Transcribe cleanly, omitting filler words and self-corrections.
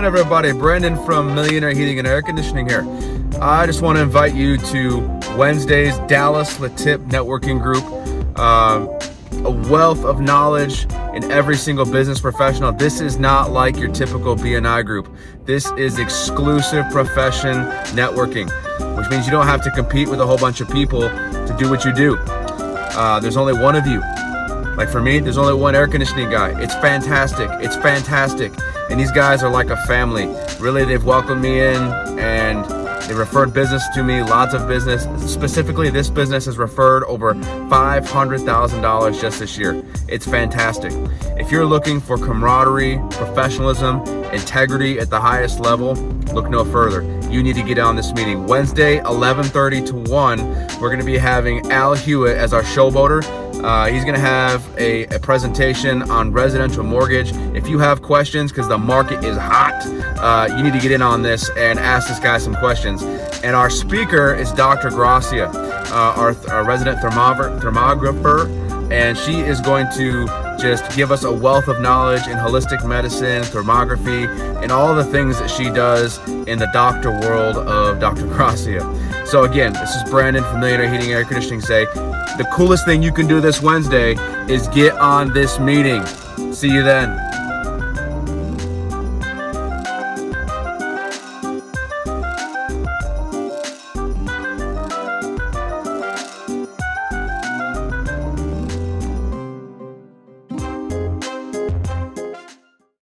everybody? Brandon from Millionaire Heating and Air Conditioning here. I just want to invite you to Wednesday's Dallas LeTip networking group. A wealth of knowledge in every single business professional. This is not like your typical BNI group. This is exclusive profession networking, which means you don't have to compete with a whole bunch of people to do what you do. There's only one of you. Like for me, there's only one air conditioning guy. It's fantastic. It's fantastic. And these guys are like a family. Really, they've welcomed me in and they referred business to me, lots of business. Specifically, this business has referred over $500,000 just this year. It's fantastic. If you're looking for camaraderie, professionalism, integrity at the highest level, look no further. You need to get on this meeting. Wednesday, 11:30 to 1, we're gonna be having Al Hewitt as our showboater. He's gonna have a presentation on residential mortgage. If you have questions, because the market is hot, you need to get in on this and ask this guy some questions. And our speaker is Dr. Gracia, our resident thermographer, and she is going to just give us a wealth of knowledge in holistic medicine, thermography, and all the things that she does in the doctor world of Dr. Gracia. So again, this is Brandon from Millionaire Heating and Air Conditioning. Say, the coolest thing you can do this Wednesday is get on this meeting. See you then.